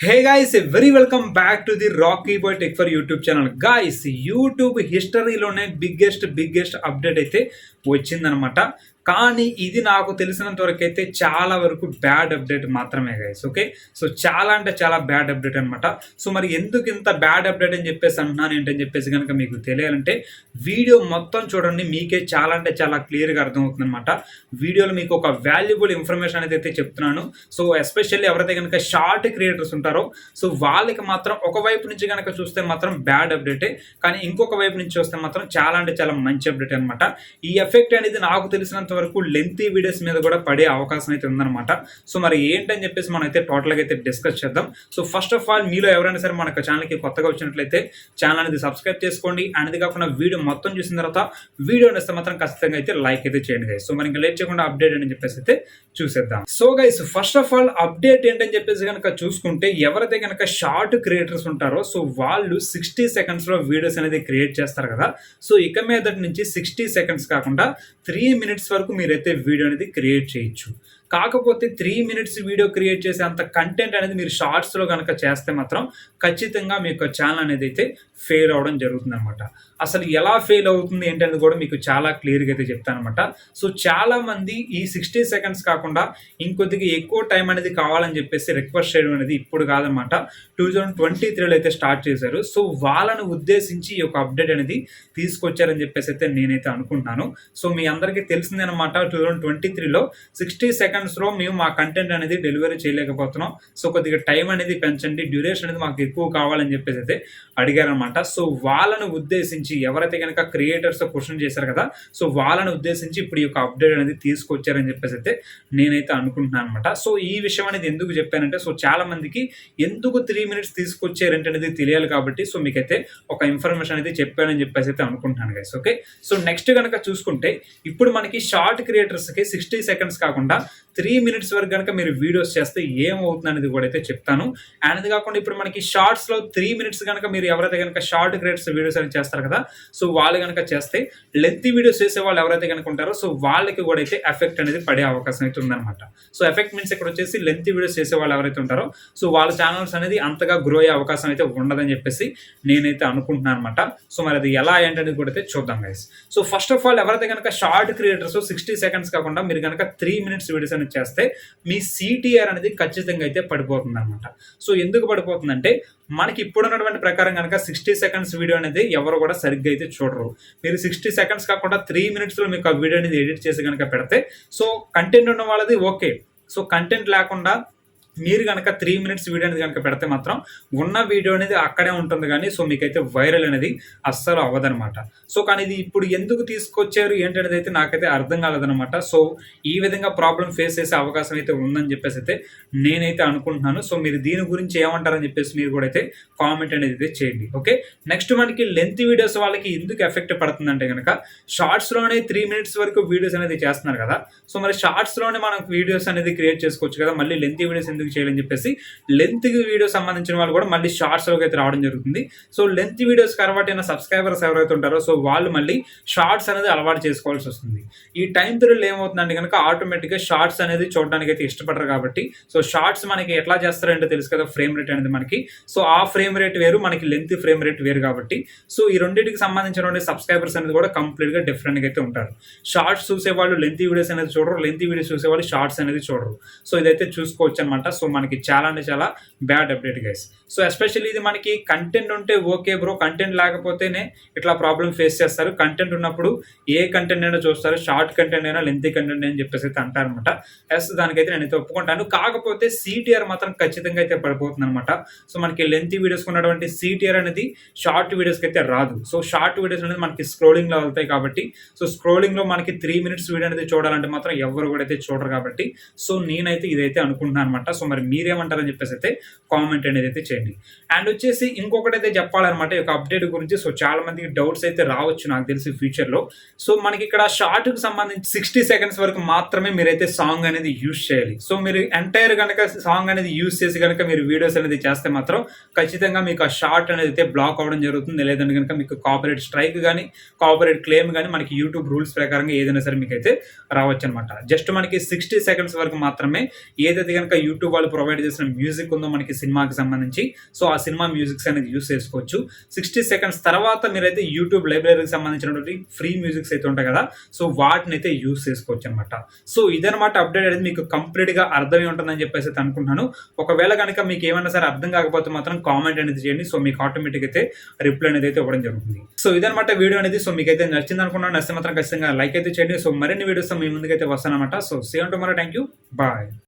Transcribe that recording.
Hey guys, very welcome back to the Rocky Boy Tech for YouTube channel. Guys, YouTube హిస్టరీలోనే biggest update అయితే వచ్చిందనమాట. కానీ ఇది నాకు తెలిసినంత వరకు అయితే చాలా వరకు బ్యాడ్ అప్డేట్ మాత్రమే గైస్. ఓకే, సో చాలా అంటే చాలా బ్యాడ్ అప్డేట్ అనమాట. సో మరి ఎందుకు ఇంత బ్యాడ్ అప్డేట్ అని చెప్పేసి అంటున్నాను ఏంటని చెప్పేసి కనుక మీకు తెలియాలంటే వీడియో మొత్తం చూడండి, మీకే చాలా అంటే చాలా క్లియర్గా అర్థమవుతుంది అనమాట. వీడియోలో మీకు ఒక వాల్యుబుల్ ఇన్ఫర్మేషన్ అనేది అయితే చెప్తున్నాను. సో ఎస్పెషల్లీ ఎవరైతే కనుక షార్ట్ క్రియేటర్స్ ఉంటారో సో వాళ్ళకి మాత్రం ఒకవైపు నుంచి కనుక చూస్తే మాత్రం బ్యాడ్ అప్డేటే, కానీ ఇంకొక వైపు నుంచి చూస్తే మాత్రం చాలా అంటే చాలా మంచి అప్డేట్ అనమాట. ఈ ఎఫెక్ట్ అనేది నాకు తెలిసినంత వరకు లెంతీ వీడియోస్ మీద కూడా పడే అవకాశం అయితే ఉందన్నమాట. సో మరి ఏంటని చెప్పేసి మనం అయితే టోటల్గా అయితే డిస్కస్ చేద్దాం. సో ఫస్ట్ ఆఫ్ ఆల్ మీలో ఎవరైనా సరే మన ఛానల్కి కొత్తగా వచ్చినట్లయితే ఛానల్ అనేది సబ్స్క్రైబ్ చేసుకోండి. అండ్ ఇది కాకుండా వీడియో మొత్తం చూసిన తర్వాత వీడియో నేస్తే మాత్రం ఖచ్చితంగా అయితే లైక్ అయితే చేయండి గైస్. సో మరి ఇంకా లేట్ చేయకుండా అప్డేట్ అని చెప్పేసి అయితే చూసేద్దాం. So guys, first of all update ఏంటని చెప్పేసి కనుక చూసుకుంటే ఎవరైతే కనుక షార్ట్ క్రియేటర్స్ ఉంటారో సో వాళ్ళు 60 సెకండ్స్లో వీడియోస్ అనేది క్రియేట్ చేస్తారు కదా. సో ఇక మీదటి నుంచి 60 సెకండ్స్ కాకుండా 3 మినిట్స్ వరకు మీరైతే వీడియో అనేది క్రియేట్ చేయొచ్చు. కాకపోతే 3 మినిట్స్ వీడియో క్రియేట్ చేసే అంత కంటెంట్ అనేది మీరు షార్ట్స్లో కనుక చేస్తే మాత్రం ఖచ్చితంగా మీ యొక్క ఛానల్ అనేది అయితే ఫెయిల్ అవ్వడం జరుగుతుంది అనమాట. అసలు ఎలా ఫెయిల్ అవుతుంది ఏంటనేది కూడా మీకు చాలా క్లియర్గా అయితే చెప్తాను అనమాట. సో చాలా మంది ఈ 60 సెకండ్స్ కాకుండా ఇంకొద్దిగా ఎక్కువ టైం అనేది కావాలని చెప్పేసి రిక్వెస్ట్ చేయడం అనేది ఇప్పుడు కాదనమాట, 2023లో అయితే స్టార్ట్ చేశారు. సో వాళ్ళను ఉద్దేశించి ఈ యొక్క అప్డేట్ అనేది తీసుకొచ్చారని చెప్పేసి అయితే నేనైతే అనుకుంటున్నాను. సో మీ అందరికీ తెలిసిందే అనమాట, 2023లో 60 సెకండ్స్లో మేము మా కంటెంట్ అనేది డెలివరీ చేయలేకపోతున్నాం, సో కొద్దిగా టైం అనేది పెంచండి, డ్యూరేషన్ అనేది మాకు ఎక్కువ కావాలని చెప్పేసి అయితే అడిగారనమాట. సో వాళ్ళను ఉద్దేశించి ఎవరైతే కనుక క్రియేటర్స్ క్వశ్చన్ చేశారు కదా, సో వాళ్ళని ఉద్దేశించి ఇప్పుడు ఈ యొక్క అప్డేట్ అనేది తీసుకొచ్చారని చెప్పేసి అయితే నేనైతే అనుకుంటున్నాను అనమాట. సో ఈ విషయం అనేది ఎందుకు చెప్పానంటే, సో చాలా మందికి ఎందుకు 3 మినిట్స్ తీసుకొచ్చారంటే అనేది తెలియాలి కాబట్టి సో మీకైతే ఒక ఇన్ఫర్మేషన్ అనేది చెప్పానని చెప్పేసి అయితే అనుకుంటున్నాను గైస్. ఓకే, సో నెక్స్ట్ కనుక చూసుకుంటే ఇప్పుడు మనకి షార్ట్ క్రియేటర్స్కి 60 సెకండ్స్ కాకుండా 3 మినిట్స్ వరకు కనుక మీరు వీడియోస్ చేస్తే ఏమవుతుంది అనేది కూడా అయితే చెప్తాను. అండ్ అది కాకుండా ఇప్పుడు మనకి షార్ట్స్లో 3 మినిట్స్ కనుక మీరు ఎవరైతే కనుక షార్ట్ క్రియేటర్స్ వీడియోస్ అని చేస్తారు కదా, సో వాళ్ళు కనుక చేస్తే లెంతీ వీడియోస్ చేసే వాళ్ళు ఎవరైతే కనుక ఉంటారో సో వాళ్ళకి కూడా అయితే ఎఫెక్ట్ అనేది పడే అవకాశం అయితే ఉందన్నమాట. సో ఎఫెక్ట్ మీన్స్ ఇక్కడ వచ్చేసి లెంతీ వీడియోస్ చేసే వాళ్ళు ఎవరైతే ఉంటారో సో వాళ్ళ ఛానల్స్ అనేది అంతగా గ్రో అయ్యే అవకాశం అయితే ఉండదని చెప్పేసి నేనైతే అనుకుంటున్నాను అనమాట. సో మరి అది ఎలా ఏంటనేది కూడా అయితే చూద్దాం guys. So first of all ఎవరైతే కనుక షార్ట్ క్రియేటర్స్ 60 సెకండ్స్ కాకుండా మీరు కనుక 3 మినిట్స్ వీడియోస్ అనేది చేస్తే మీ CTR అనేది ఖచ్చితంగా అయితే పడిపోతుంది అనమాట. సో ఎందుకు పడిపోతుందంటే మనకి ఇప్పుడు ఉన్నటువంటి ప్రకారం కనుక 60 సెకండ్స్ వీడియో అనేది ఎవరు కూడా సరిగ్గా అయితే చూడరు. మీరు 60 సెకండ్స్ కాకుండా 3 మినిట్స్లో మీకు ఆ వీడియో అనేది ఎడిట్ చేసి కనుక పెడితే సో కంటెంట్ ఉన్న వాళ్ళది ఓకే. సో కంటెంట్ లేకుండా మీరు కనుక 3 మినిట్స్ వీడియో అనేది కనుక పెడితే మాత్రం ఉన్న వీడియో అనేది అక్కడే ఉంటుంది, కానీ సో మీకైతే వైరల్ అనేది అస్సలు అవ్వదనమాట. సో కానీ ఇది ఇప్పుడు ఎందుకు తీసుకొచ్చారు ఏంటనేది అయితే నాకైతే అర్థం కాలేదనమాట. సో ఈ విధంగా ప్రాబ్లం ఫేస్ చేసే అవకాశం అయితే ఉందని చెప్పేసి అయితే నేనైతే అనుకుంటున్నాను. సో మీరు దీని గురించి ఏమంటారని చెప్పేసి మీరు కూడా అయితే కామెంట్ అనేది అయితే చేయండి. ఓకే, నెక్స్ట్ మనకి లెంత్ వీడియోస్ వాళ్ళకి ఎందుకు ఎఫెక్ట్ పడుతుందంటే కనుక షార్ట్స్లోనే 3 మినిట్స్ వరకు వీడియోస్ అనేది చేస్తున్నారు కదా. సో మరి షార్ట్స్లోనే మనం వీడియోస్ అనేది క్రియేట్ చేసుకోవచ్చు కదా, మళ్ళీ లెంత్ వీడియోస్ ఎందుకు చేయాలని చెప్పేసి లెంత్ వీడియో సంబంధించిన వాళ్ళు కూడా మళ్ళీ షార్ట్స్ లోకి అయితే రావడం జరుగుతుంది. సో లెంత్ వీడియోస్ అలవాటైన సబ్స్క్రైబర్స్ ఎవరైతే ఉంటారో సో వాళ్ళు మళ్ళీ షార్ట్స్ అనేది అలవాటు చేసుకోవాల్సి వస్తుంది. ఈ టైం పీరియడ్ ఏమవుతుందంటే కనుక ఆటోమేటిక్గా షార్ట్స్ అనేది చూడడానికి అయితే ఇష్టపడరు కాబట్టి సో షార్ట్స్ మనకి ఎట్లా చేస్తారంటే తెలుసు కదా, ఫ్రేమ్ రేట్ అనేది మనకి. సో ఆ ఫ్రేమ్ రేట్ వేరు, మనకి లెంత్ ఫ్రేమ్ రేట్ వేరు కాబట్టి సో ఈ రెండింటికి సంబంధించిన సబ్స్క్రైబర్స్ అనేది కూడా కంప్లీట్గా డిఫరెంట్గా అయితే ఉంటారు. షార్ట్స్ చూసేవాళ్ళు లెంత్ వీడియోస్ అనేది చూడరు, లెంత్ వీడియోస్ చూసేవాళ్ళు షార్ట్స్ అనేది చూడరు. సో ఇదైతే చూసుకోవచ్చు అనమాట. సో మనకి చాలా అంటే చాలా bad update guys. So especially ఇది మనకి కంటెంట్ ఉంటే ఓకే బ్రో, కంటెంట్ లేకపోతేనే ఇట్లా ప్రాబ్లం ఫేస్ చేస్తారు. కంటెంట్ ఉన్నప్పుడు ఏ కంటెంట్ అయినా చూస్తారు, షార్ట్ కంటెంట్ అయినా లెంతీ కంటెంట్ అని చెప్పేసి అయితే అంటారనమాట. ఎస్, దానికైతే నేనైతే ఒప్పుకుంటాను. కాకపోతే CTR మాత్రం ఖచ్చితంగా అయితే పడిపోతుంది అనమాట. సో మనకి లెంతీ వీడియోస్కి ఉన్నటువంటి CTR అనేది షార్ట్ వీడియోస్కి అయితే రాదు. సో షార్ట్ వీడియోస్ అనేది మనకి స్క్రోలింగ్లో వెళ్తాయి కాబట్టి సో స్క్రోలింగ్లో మనకి 3 మినిట్స్ వీడియో అనేది చూడాలంటే మాత్రం ఎవరు కూడా అయితే చూడరు కాబట్టి సో నేనైతే ఇదైతే అనుకుంటున్నాను అనమాట. సో మరి మీరేమంటారని చెప్పేసి అయితే కామెంట్ అనేది అయితే చేయండి. అండ్ వచ్చేసి ఇంకొకటి అయితే చెప్పాలన్నమాట ఈ యొక్క అప్డేట్ గురించి. సో చాలా మందికి డౌట్స్ అయితే రావచ్చు నాకు తెలిసి ఫ్యూచర్లో. సో మనకి ఇక్కడ షార్ట్కి సంబంధించి 60 సెకండ్స్ వరకు మాత్రమే మీరైతే సాంగ్ అనేది యూజ్ చేయాలి. సో మీరు ఎంటైర్ కనుక సాంగ్ అనేది యూజ్ చేసి కనుక మీరు వీడియోస్ అనేది చేస్తే మాత్రం ఖచ్చితంగా మీకు ఆ షార్ట్ అనేది అయితే బ్లాక్ అవ్వడం జరుగుతుంది. లేదంటే కనుక మీకు కాపీరైట్ స్ట్రైక్ కానీ కాపీరైట్ క్లెయిమ్ కానీ మనకి యూట్యూబ్ రూల్స్ ప్రకారంగా ఏదైనా సరే మీకు అయితే రావచ్చు అనమాట. జస్ట్ మనకి 60 సెకండ్స్ వరకు మాత్రమే ఏదైతే కనుక యూట్యూబ్ వాళ్ళు ప్రొవైడ్ చేసిన మ్యూజిక్ ఉందో మనకి సినిమాకి సంబంధించి, సో ఆ సినిమా మ్యూజిక్స్ అనేది యూస్ చేసుకోవచ్చు. 60 సెకండ్స్ తర్వాత మీరైతే యూట్యూబ్ లైబ్రరీకి సంబంధించినటువంటి ఫ్రీ మ్యూజిక్స్ అయితే ఉంటాయి కదా, సో వాటిని అయితే యూస్ చేసుకోవచ్చు అనమాట. సో ఇదనమాట అప్డేట్ అనేది మీకు కంప్లీట్ గా అర్థమై ఉంటుందని చెప్పేసి అయితే అనుకుంటున్నాను. ఒకవేళ కనుక మీకు ఏమైనా సరే అర్థం కాకపోతే మాత్రం కామెంట్ అనేది చేయండి. సో మీకు ఆటోమేటిక్ అయితే రిప్లై అనేది అయితే ఇవ్వడం జరుగుతుంది. సో ఇదనమాట వీడియో అనేది. సో మీకైతే నచ్చింది అనుకున్నాను. నచ్చితే మాత్రం ఖచ్చితంగా లైక్ అయితే చేయండి. సో మరిన్ని వీడియోస్ మీ ముందుకైతే వస్తానమాట. So see you tomorrow. Thank you. Bye.